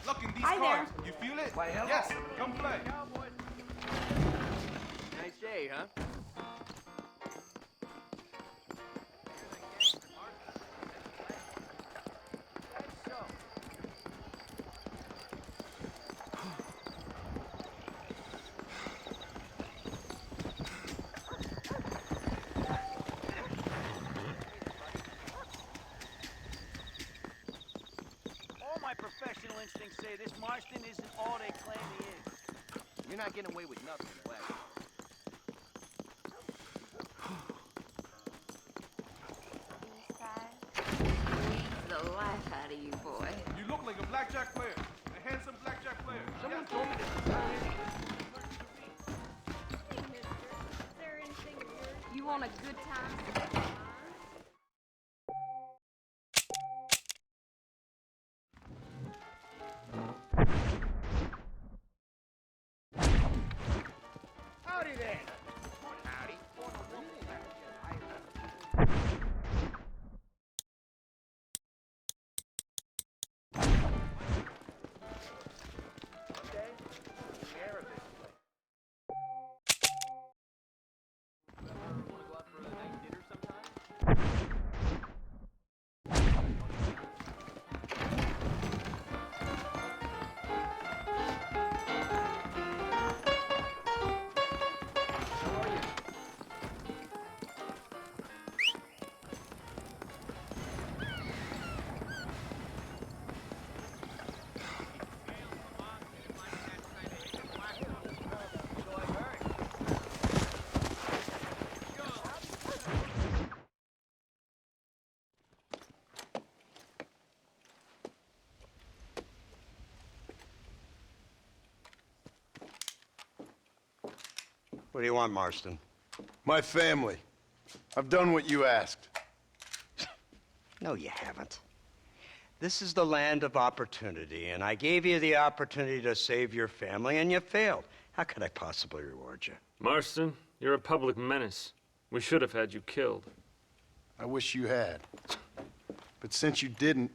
Look in these Hi cards. there. You feel it? Yes. Come play. Nice day, huh? My professional instincts say this Marston isn't all they claim he is. You're not getting away with nothing, Black. Squeeze the life out of you, boy. You look like a blackjack player. A handsome blackjack player. Someone Yes. told me Hey, mister. Is there anything of yours? You want a good time? Howdy there. Howdy. What do you want, Marston? My family. I've done what you asked. No, you haven't. This is the land of opportunity, and I gave you the opportunity to save your family, and you failed. How could I possibly reward you? Marston, you're a public menace. We should have had you killed. I wish you had. But since you didn't,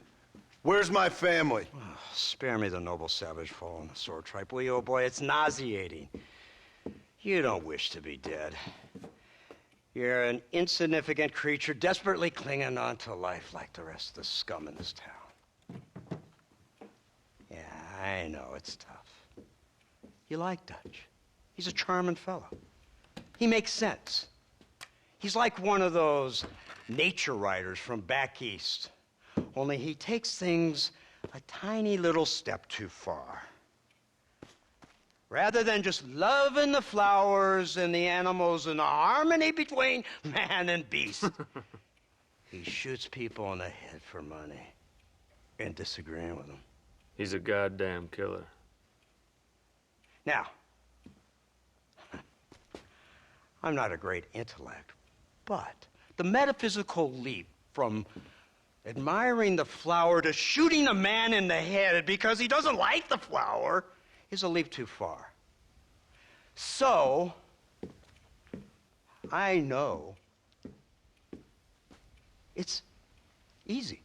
where's my family? Oh, spare me the noble savage fall on the sword tripe, will you, old boy? It's nauseating. You don't wish to be dead. You're an insignificant creature desperately clinging on to life like the rest of the scum in this town. Yeah, I know, it's tough. You like Dutch. He's a charming fellow. He makes sense. He's like one of those nature writers from back east. Only he takes things a tiny little step too far. Rather than just loving the flowers and the animals and the harmony between man and beast, he shoots people in the head for money and disagreeing with them. He's a goddamn killer. Now, I'm not a great intellect, but the metaphysical leap from admiring the flower to shooting a man in the head because he doesn't like the flower is a leap too far. So, I know it's easy.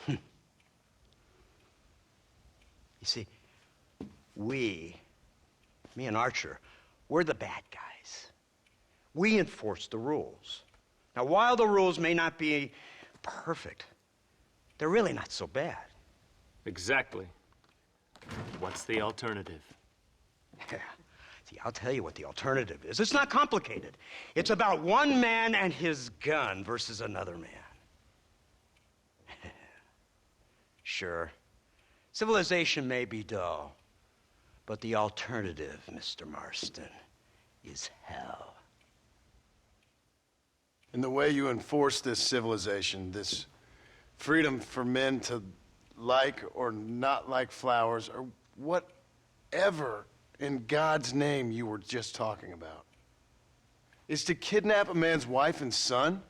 You see, me and Archer, we're the bad guys. We enforce the rules. Now, while the rules may not be perfect, they're really not so bad. Exactly. What's the alternative? Yeah. See, I'll tell you what the alternative is. It's not complicated. It's about one man and his gun versus another man. Sure, civilization may be dull, but the alternative, Mr. Marston, is hell. And the way you enforce this civilization, this freedom for men to like or not like flowers, or whatever in God's name you were just talking about, is to kidnap a man's wife and son?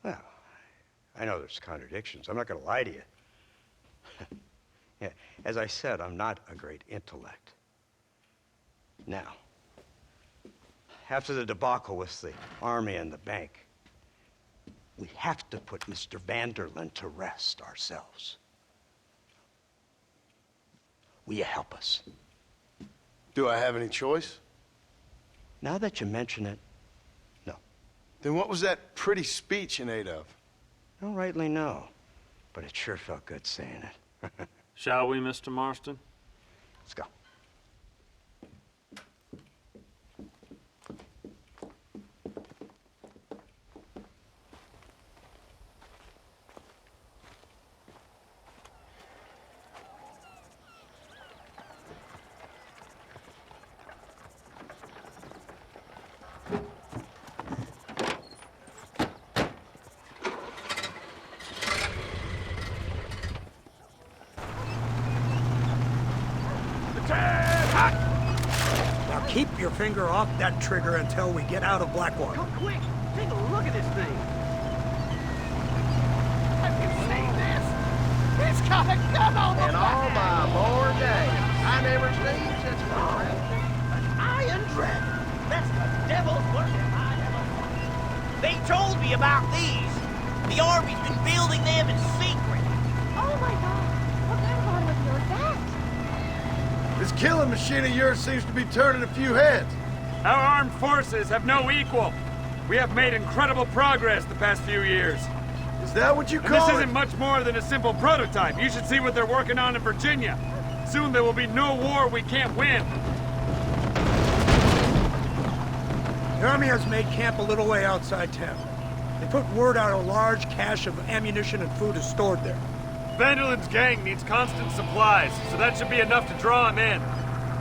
Well, I know there's contradictions. I'm not going to lie to you. Yeah, as I said, I'm not a great intellect. Now, after the debacle with the army and the bank, we have to put Mr. Vanderlyn to rest ourselves. Will you help us? Do I have any choice? Now that you mention it, no. Then what was that pretty speech in aid of? I don't rightly know, but it sure felt good saying it. Shall we, Mr. Marston? Let's go. Now keep your finger off that trigger until we get out of Blackwater. Come quick! Take a look at this thing! Have you seen this? He's got a gun on the In all my born days, I never seen such a An iron dragon! That's the devil's work if I ever saw it. They told me about these. The Army's been building them in secret. Oh my god. What kind of automobile is that? This killing machine of yours seems to be turning a few heads. Our armed forces have no equal. We have made incredible progress the past few years. Is that what you And call this it? isn't much more than a simple prototype. You should see what they're working on in Virginia. Soon there will be no war we can't win. The Army has made camp a little way outside town. They put word out a large cache of ammunition and food is stored there. Vanderlyn's gang needs constant supplies, so that should be enough to draw him in.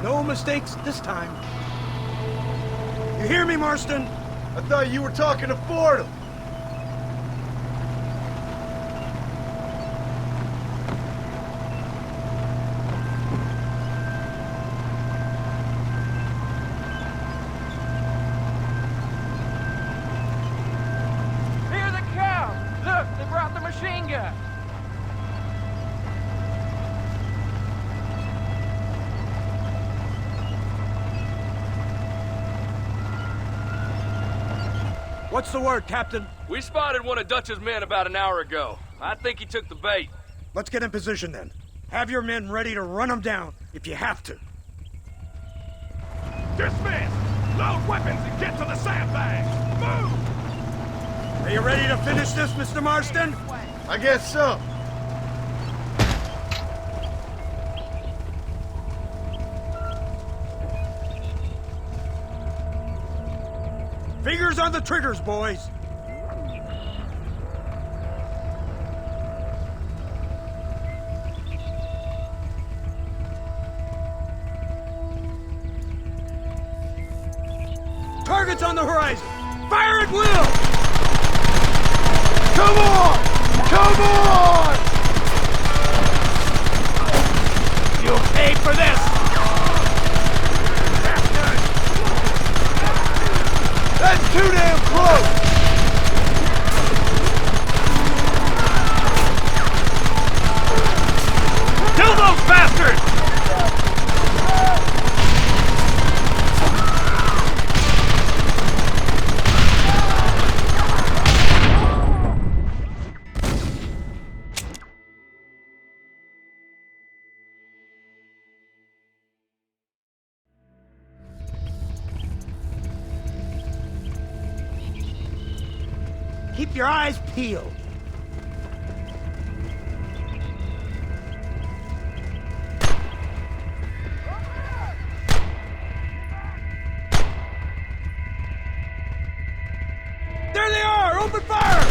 No mistakes this time. You hear me, Marston? I thought you were talking to Fordham. Here they come! Look, they brought the machine gun. What's the word, Captain? We spotted one of Dutch's men about an hour ago. I think he took the bait. Let's get in position then. Have your men ready to run them down if you have to. Dismiss! Load weapons and get to the sandbags! Move! Are you ready to finish this, Mr. Marston? I guess so. Fingers on the triggers, boys. Targets on the horizon. Fire at will! Come on! Come on! You'll pay for this! That's too damn close! Kill those bastards! Keep your eyes peeled. There they are! Open fire!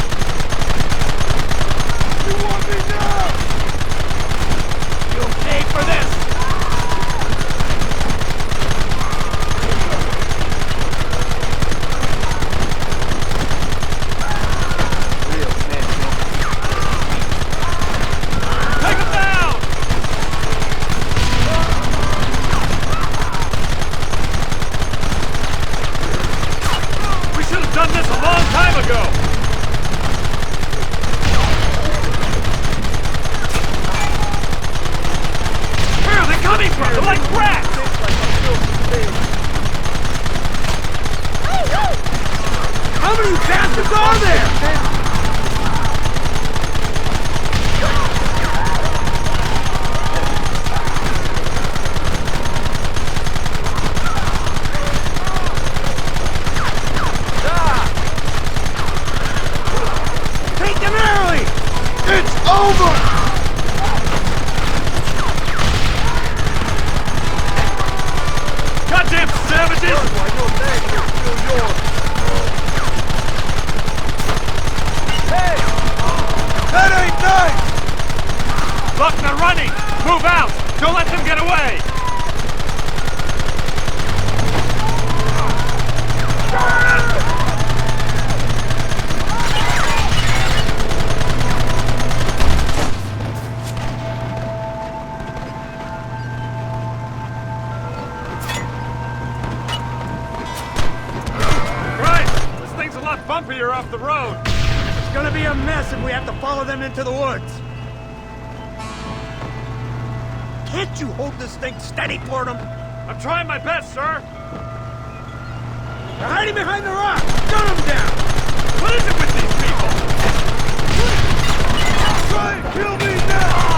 You want me now? You'll pay for this! Take him down! We should have done this a long time ago! bastards are there? Take them early! It's over! Goddamn savages! Hey! That ain't nice! Look, they're running! Move out! Don't let them get away! Bumpier off the road. It's gonna be a mess if we have to follow them into the woods. Can't you hold this thing steady for them? I'm trying my best, sir. They're hiding behind the rock. Gun them down. What is it with these people? Try and kill me now!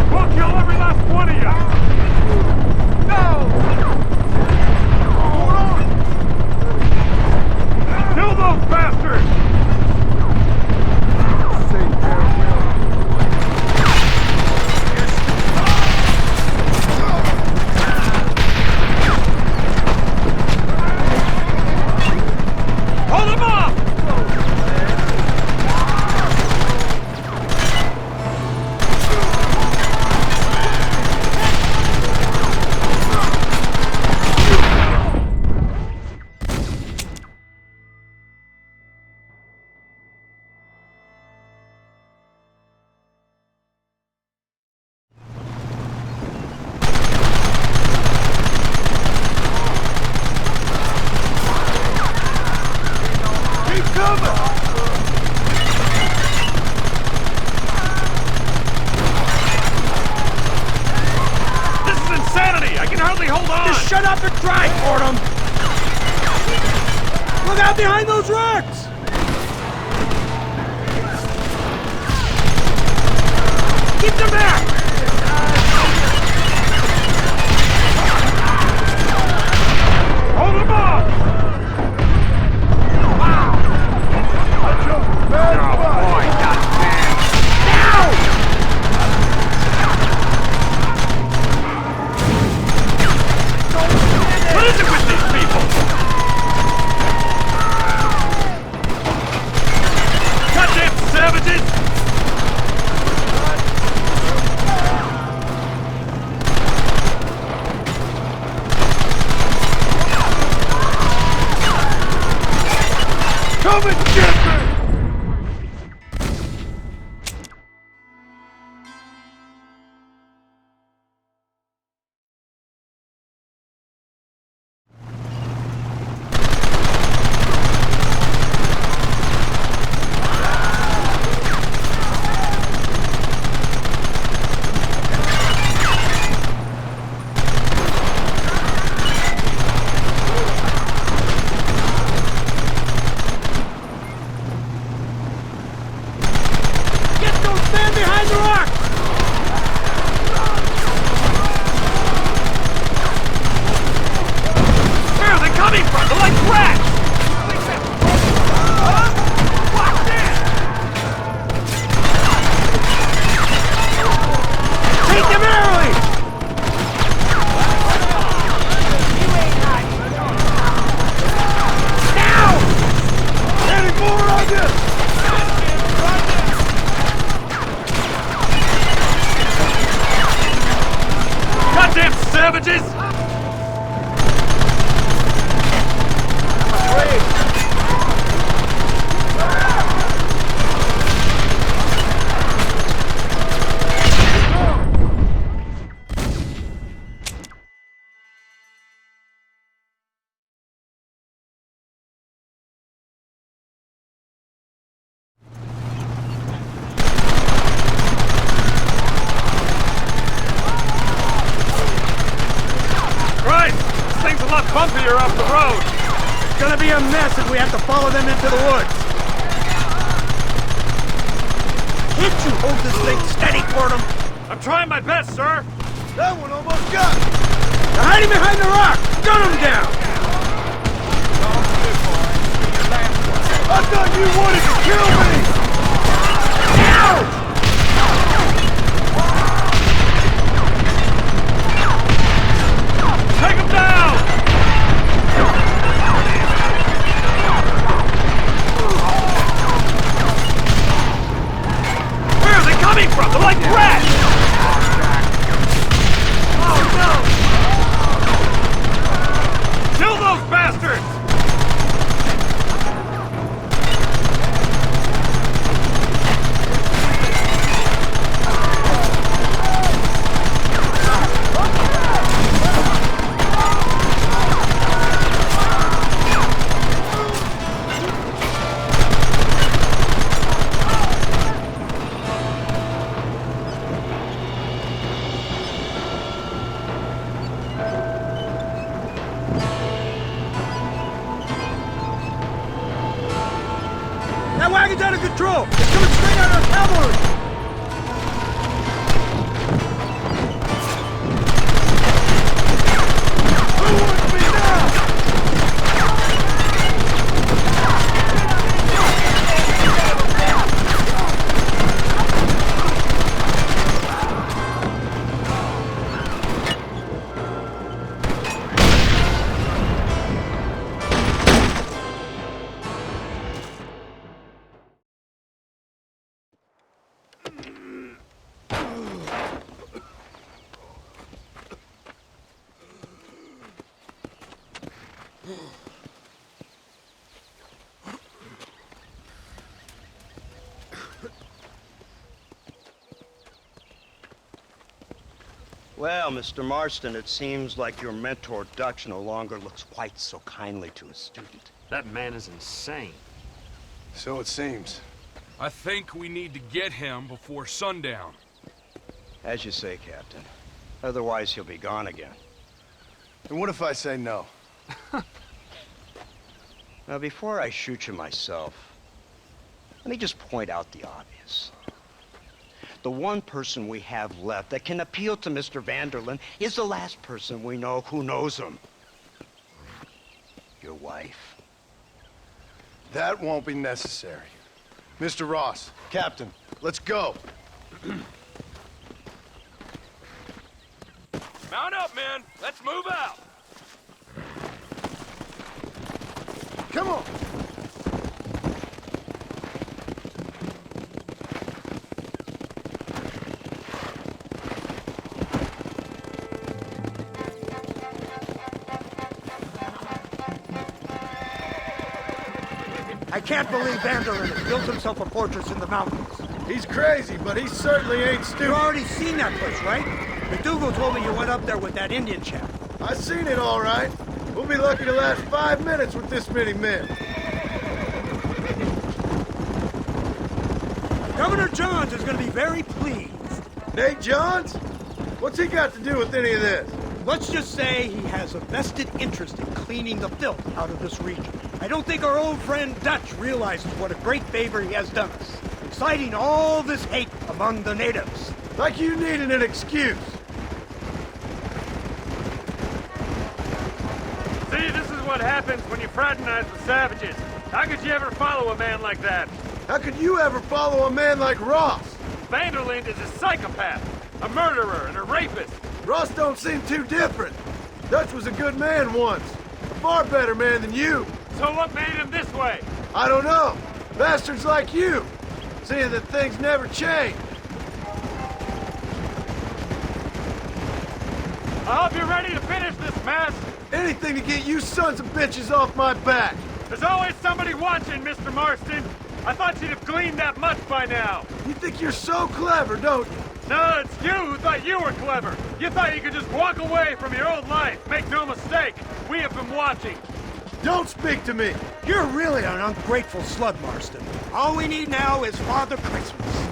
We'll kill every last one of you. No! Kill those bastards! Hold them off! Shut up and drive, Fordham! Look out behind those rocks! Keep them back! Hold them off! Wow! Oh boy, goddamn! Now! What is it with these people? Goddamn savages! Come and get me! bumpier up the road. It's gonna be a mess if we have to follow them into the woods. Can't you hold this thing steady for them? I'm trying my best, sir. That one almost got me. They're hiding behind the rock! Gun them down! I thought you wanted to kill me! Ow! Take him down! Where are they coming from? They're like rats! Oh no! Kill those bastards! That wagon's out of control! It's coming straight at our cavalry! Who wants me now? Well, Mr. Marston, it seems like your mentor Dutch no longer looks quite so kindly to his student. That man is insane. So it seems. I think we need to get him before sundown. As you say, Captain. Otherwise, he'll be gone again. And what if I say no? Now, before I shoot you myself, let me just point out the obvious. The one person we have left that can appeal to Mr. Vanderlyn is the last person we know who knows him. Your wife. That won't be necessary. Mr. Ross, Captain, let's go. Mount up, men. Let's move out. Come on. I can't believe Vanderlyn has built himself a fortress in the mountains. He's crazy, but he certainly ain't stupid. You've already seen that place, right? McDougal told me you went up there with that Indian chap. I seen it all right. We'll be lucky to last 5 minutes with this many men. Governor Johns is going to be very pleased. Nate Johns? What's he got to do with any of this? Let's just say he has a vested interest in cleaning the filth out of this region. I don't think our old friend Dutch realizes what a great favor he has done us, inciting all this hate among the natives. Like you needed an excuse. See, this is what happens when you fraternize with savages. How could you ever follow a man like that? How could you ever follow a man like Ross? Vanderlyn is a psychopath, a murderer, and a rapist. Ross don't seem too different. Dutch was a good man once. A far better man than you. So what made him this way? I don't know. Bastards like you. Seeing that things never change. I hope you're ready to finish this mess. Anything to get you sons of bitches off my back. There's always somebody watching, Mr. Marston. I thought you'd have gleaned that much by now. You think you're so clever, don't you? No, it's you who thought you were clever. You thought you could just walk away from your old life. Make no mistake, we have been watching. Don't speak to me. You're really an ungrateful slug, Marston. All we need now is Father Christmas.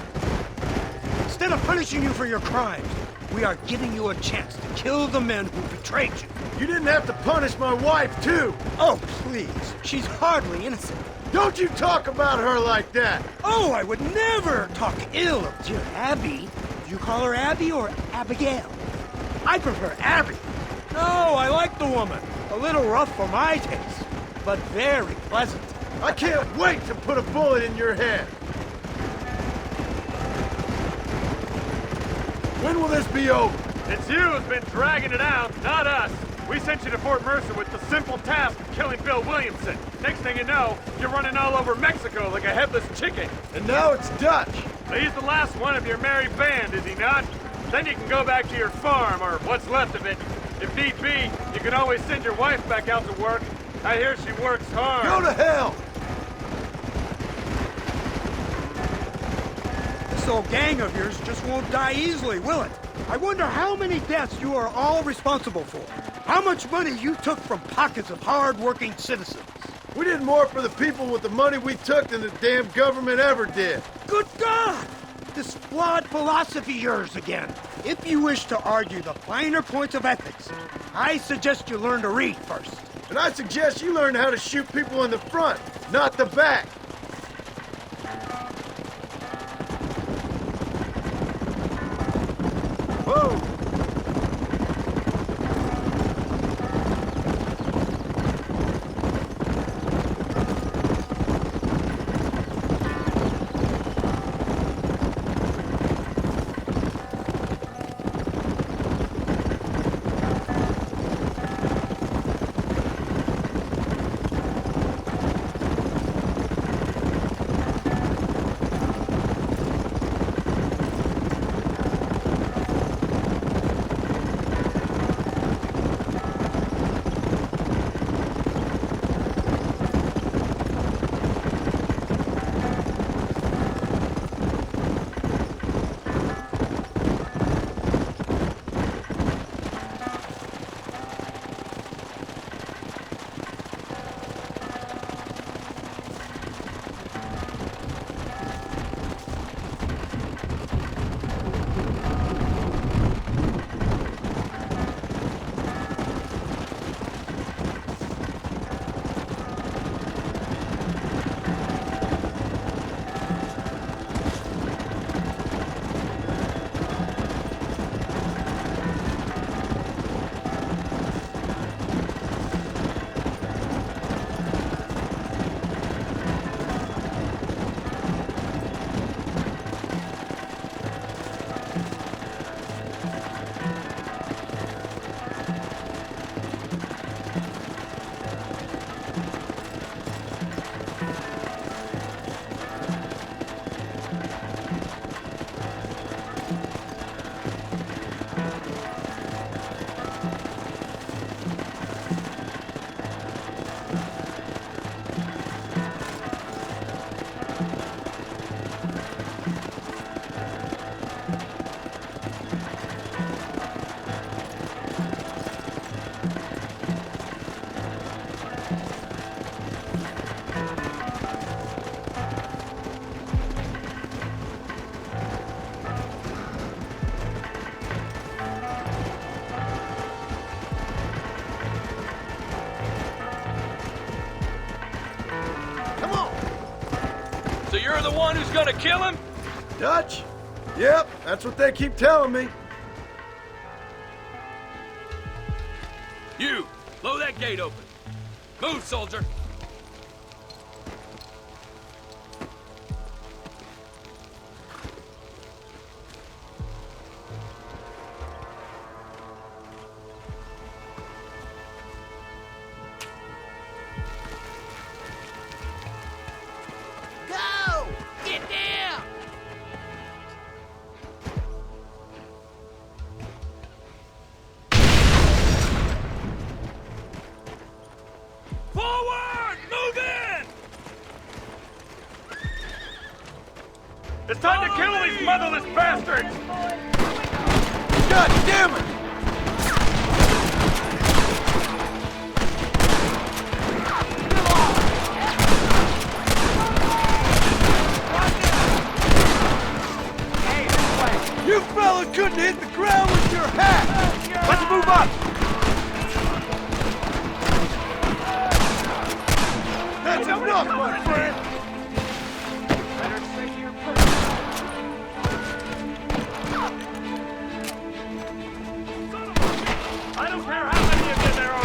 Instead of punishing you for your crimes, We are giving you a chance to kill the men who betrayed you. You didn't have to punish my wife, too! Oh, please. She's hardly innocent. Don't you talk about her like that! Oh, I would never talk ill of dear Abby. Do you call her Abby or Abigail? I prefer Abby. No, I like the woman. A little rough for my taste, but very pleasant. I can't wait to put a bullet in your head! When will this be over? It's you who's been dragging it out, not us. We sent you to Fort Mercer with the simple task of killing Bill Williamson. Next thing you know, you're running all over Mexico like a headless chicken. And now it's Dutch! He's the last one of your merry band, is he not? Then you can go back to your farm, or what's left of it. If need be, you can always send your wife back out to work. I hear she works hard. Go to hell! This old gang of yours just won't die easily, will it? I wonder how many deaths you are all responsible for. How much money you took from pockets of hard-working citizens. We did more for the people with the money we took than the damn government ever did. Good God! This flawed philosophy of yours again. If you wish to argue the finer points of ethics, I suggest you learn to read first. And I suggest you learn how to shoot people in the front, not the back. Whoa! So you're the one who's gonna kill him? Dutch? Yep, that's what they keep telling me. You, blow that gate open. Move, soldier. Go! Get down! Forward! Move in! It's time to kill these motherless bastards! God damn it! You fellas couldn't hit the ground with attack! Let's move up! That's enough, my friend! I don't care how many of you there are!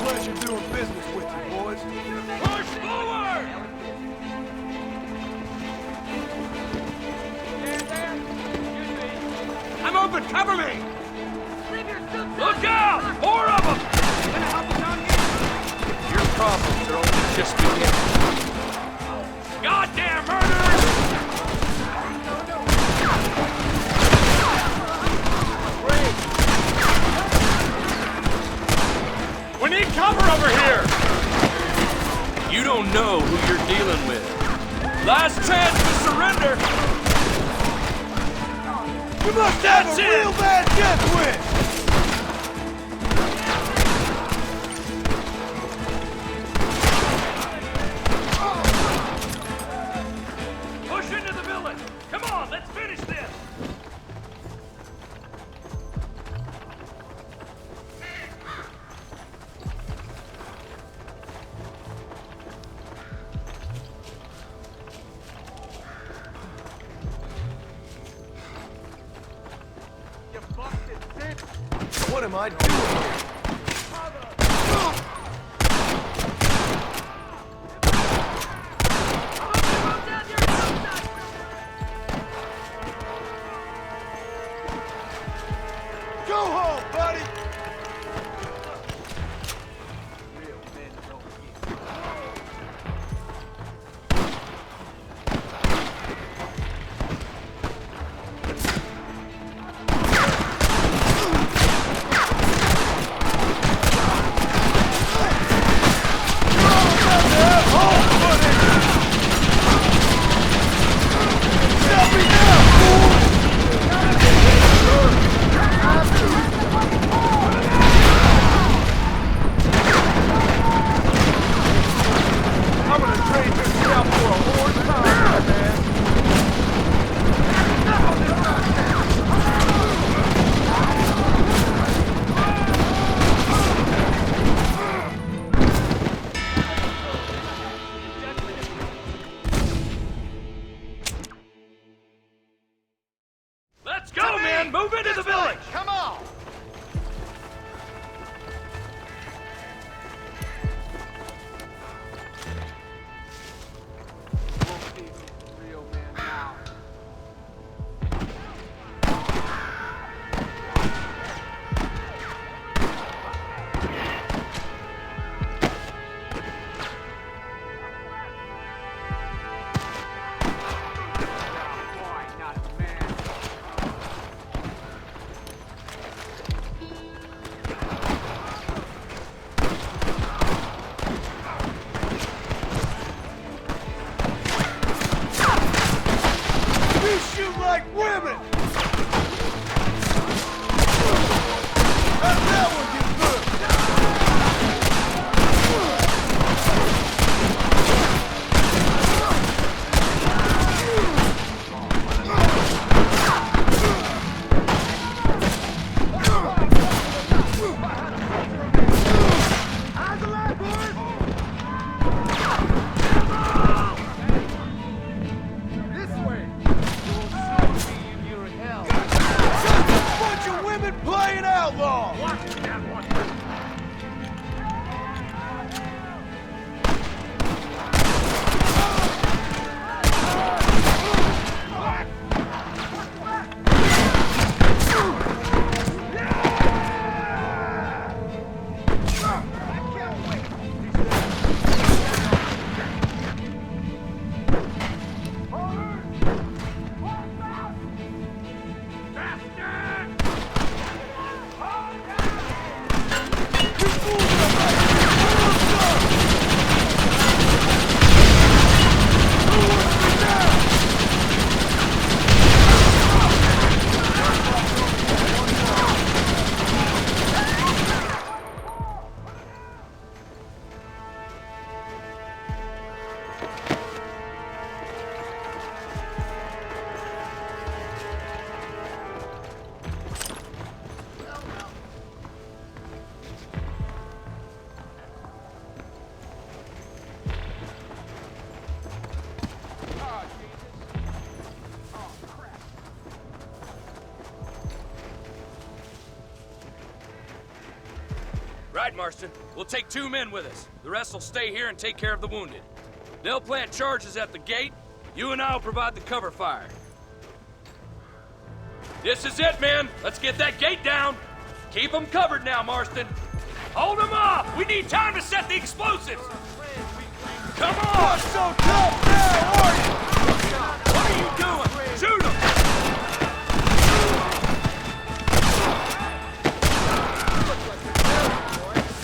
Pleasure doing business with you, boys. Push forward! I'm open, cover me! Leave your suit. Look out! 4 of them! Your problems are only just beginning. Goddamn murderers! We need cover over here! You don't know who you're dealing with. Last chance to surrender! You must have a real bad death wish! Push into the village! Come on, let's finish this! What am I doing? Go home, buddy! right, Marston. We'll take 2 men with us. The rest will stay here and take care of the wounded. They'll plant charges at the gate. You and I'll provide the cover fire. This is it, men. Let's get that gate down. Keep them covered now, Marston. Hold them off! We need time to set the explosives! Come on! So tough now, are you? What are you doing? Shoot them!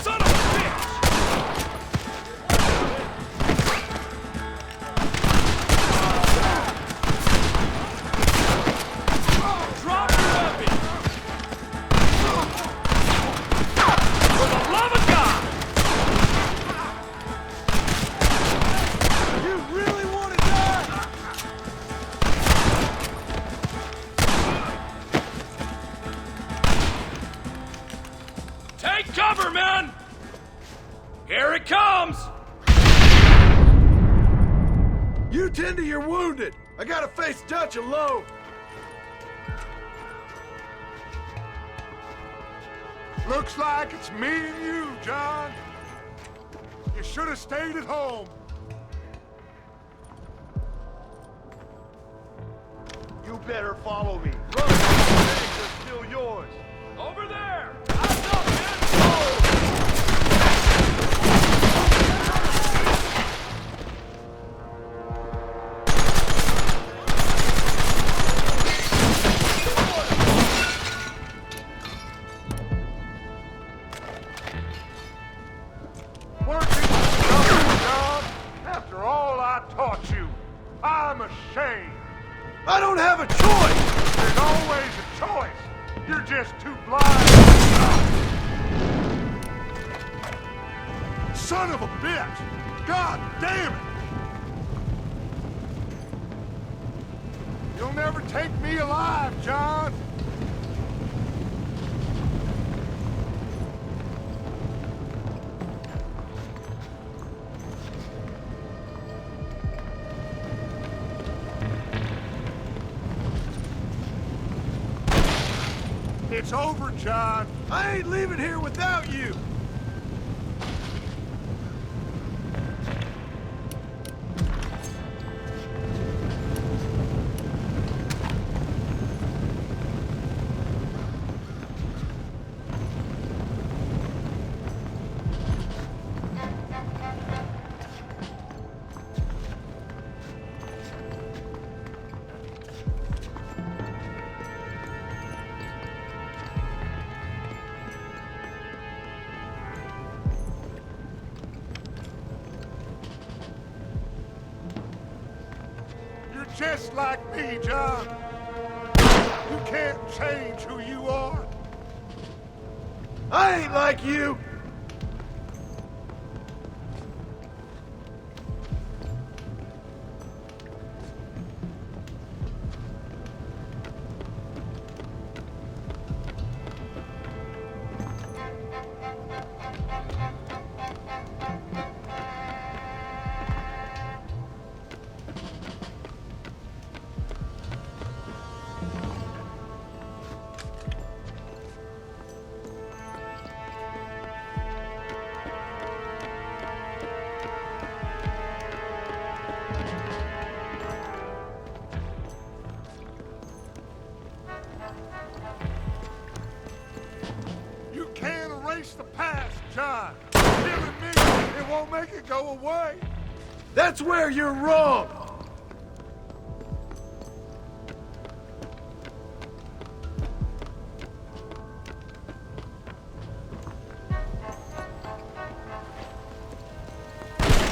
Son of a bitch! Drop your weapon! For the love of God! You really want to die? Take cover, men! Here it comes! You tend to your wounded. I gotta face Dutch alone. Looks like it's me and you, John. You should have stayed at home. You better follow me. Look, the eggs are still yours. Over there! Eyes up, men! Weren't you stubborn, John? After all I taught you, I'm ashamed. I don't have a choice. There's always a choice. You're just too blind. Son of a bitch! God damn it! You'll never take me alive, John. It's over, John. I ain't leaving here without you. Just like me, John. You can't change who you are. I ain't like you. The past, John. Killing me, it won't make it go away. That's where you're wrong.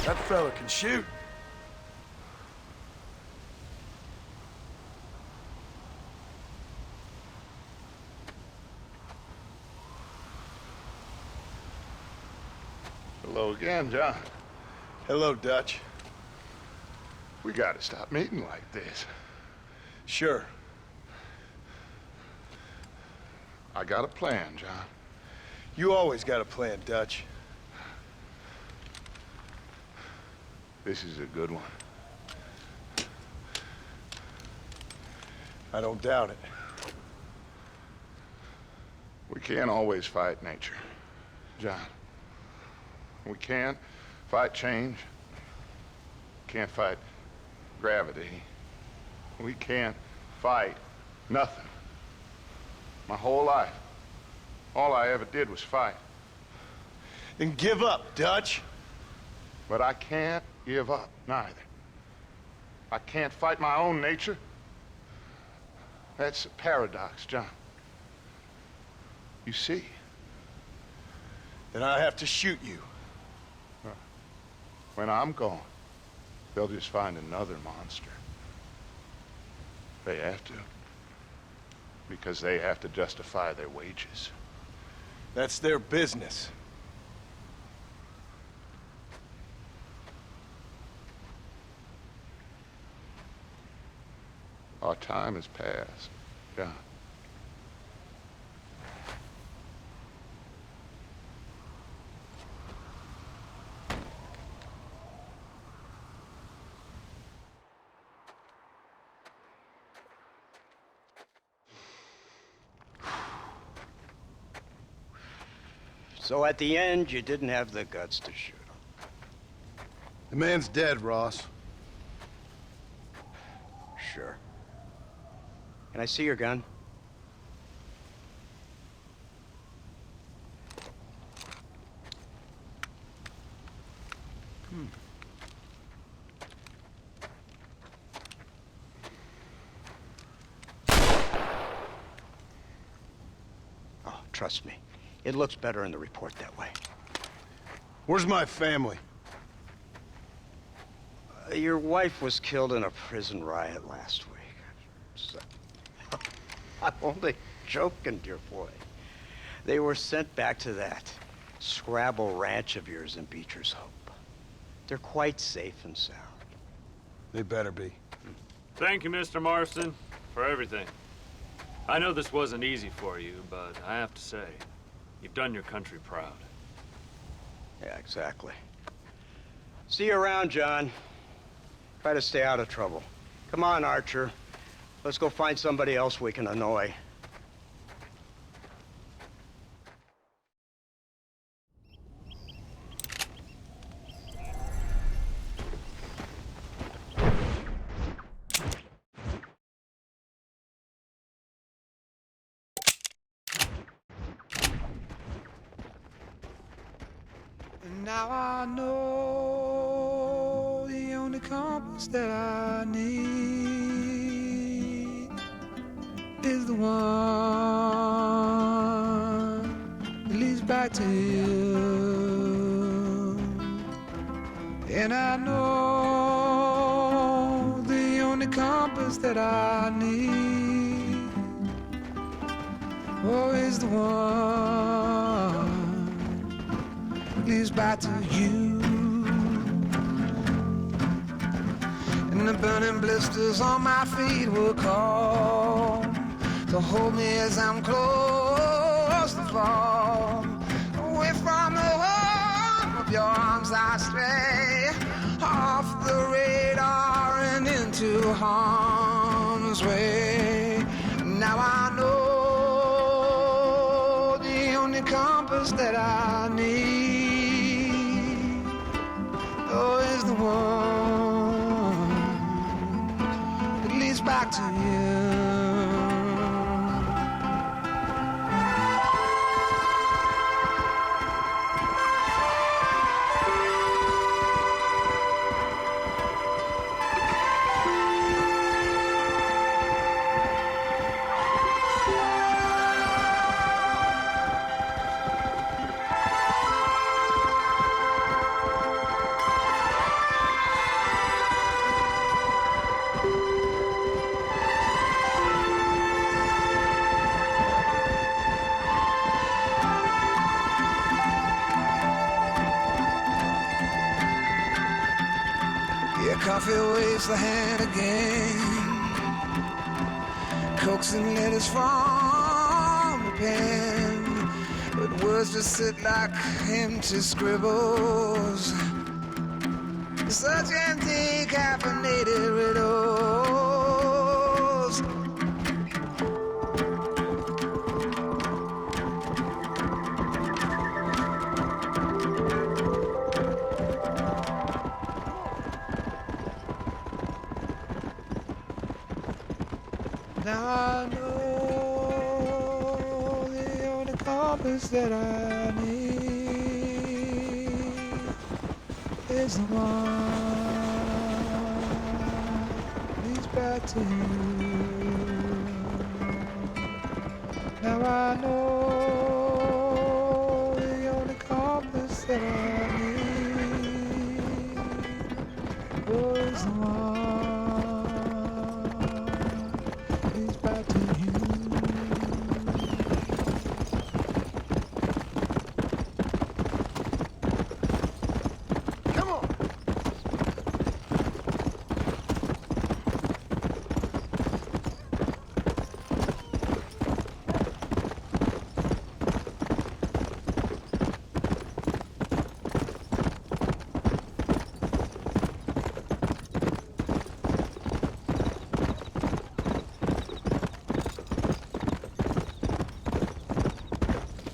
That fella can shoot. Hello again, John. Hello, Dutch. We gotta stop meeting like this. Sure. I got a plan, John. You always got a plan, Dutch. This is a good one. I don't doubt it. We can't always fight nature, John. We can't fight change. Can't fight gravity. We can't fight nothing. My whole life, all I ever did was fight. Then give up, Dutch. But I can't give up, neither. I can't fight my own nature. That's a paradox, John. You see? Then I have to shoot you. When I'm gone, they'll just find another monster. They have to. Because they have to justify their wages. That's their business. Our time has passed, John. So at the end, you didn't have the guts to shoot him. The man's dead, Ross. Sure. Can I see your gun? Oh, trust me. It looks better in the report that way. Where's my family? Your wife was killed in a prison riot last week. So, I'm only joking, dear boy. They were sent back to that Scrabble ranch of yours in Beecher's Hope. They're quite safe and sound. They better be. Thank you, Mr. Marston, for everything. I know this wasn't easy for you, but I have to say, you've done your country proud. Yeah, exactly. See you around, John. Try to stay out of trouble. Come on, Archer. Let's go find somebody else we can annoy. And now I know the only compass that I need is the one that leads back to you. And I know the only compass that I need, oh, is the one leads back to you. And the burning blisters on my feet will call to hold me as I'm close to fall. Away from the home of your arms I stray, off the radar and into harm's way. Now I know the only compass that I need, oh, is the one that leads back to you. Coffee waves the hand again, coaxing letters from the pen, but words just sit like empty scribbles, such empty caffeinated riddles. Now I know the only compass that I need is the one leads back to you. Now I know the only compass that I need is the one leads back to you. Come on.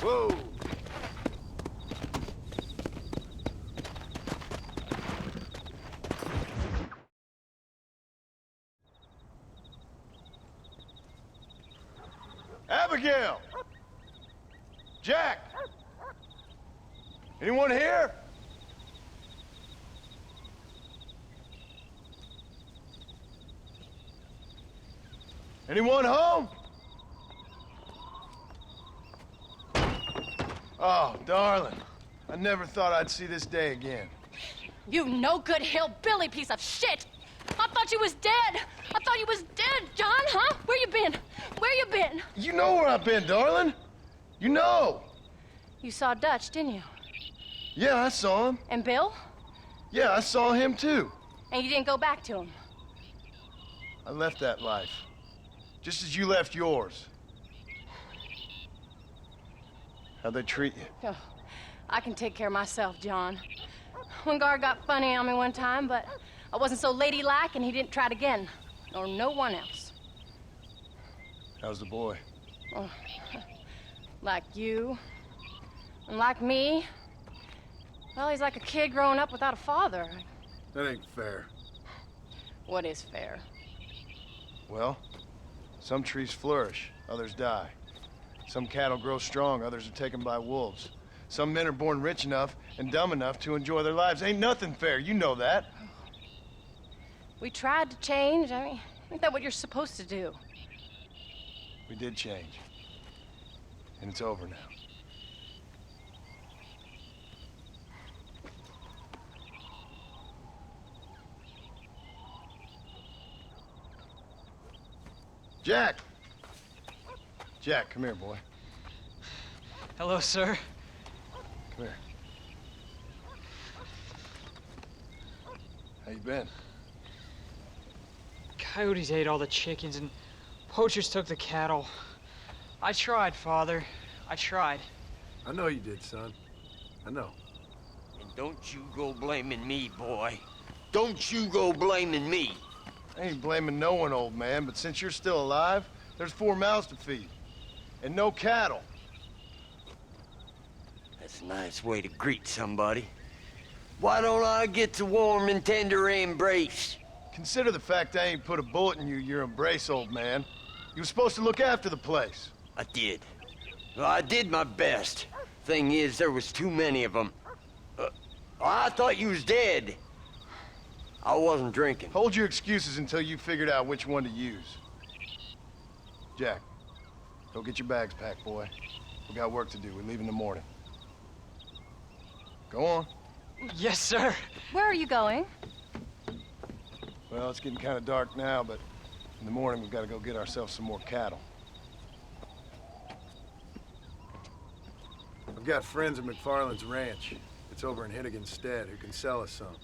Whoa. Abigail! Jack! Anyone here? Anyone home? Oh, darling. I never thought I'd see this day again. You no good hillbilly piece of shit! I thought you was dead! I thought you was dead, John, huh? Where you been? Where you been? You know where I've been, darling. You know. You saw Dutch, didn't you? Yeah, I saw him. And Bill? Yeah, I saw him too. And you didn't go back to him? I left that life. Just as you left yours. How'd they treat you? Oh, I can take care of myself, John. One guard got funny on me one time, but I wasn't so ladylike and he didn't try it again. Nor no one else. How's the boy? Oh, like you. And like me. Well, he's like a kid growing up without a father. That ain't fair. What is fair? Well, some trees flourish, others die. Some cattle grow strong, others are taken by wolves. Some men are born rich enough and dumb enough to enjoy their lives. Ain't nothing fair, you know that. We tried to change. I mean, isn't that what you're supposed to do? We did change. And it's over now. Jack! Jack, come here, boy. Hello, sir. Come here. How you been? Coyotes ate all the chickens and poachers took the cattle. I tried, Father. I tried. I know you did, son. I know. And don't you go blaming me, boy. Don't you go blaming me. I ain't blaming no one, old man, but since you're still alive, there's 4 mouths to feed. And no cattle. That's a nice way to greet somebody. Why don't I get a warm and tender embrace? Consider the fact I ain't put a bullet in your embrace, old man. You were supposed to look after the place. I did. Well, I did my best. Thing is, there was too many of them. I thought you was dead. I wasn't drinking. Hold your excuses until you figured out which one to use. Jack, go get your bags packed, boy. We got work to do. We leave in the morning. Go on. Yes, sir. Where are you going? Well, it's getting kind of dark now, but in the morning we've got to go get ourselves some more cattle. I've got friends at McFarland's ranch. It's over in Hennigan's Stead who can sell us some.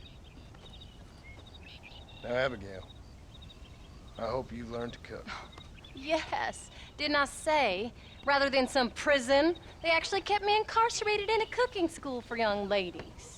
Now, Abigail, I hope you learned to cook. Yes. Didn't I say, rather than some prison, they actually kept me incarcerated in a cooking school for young ladies.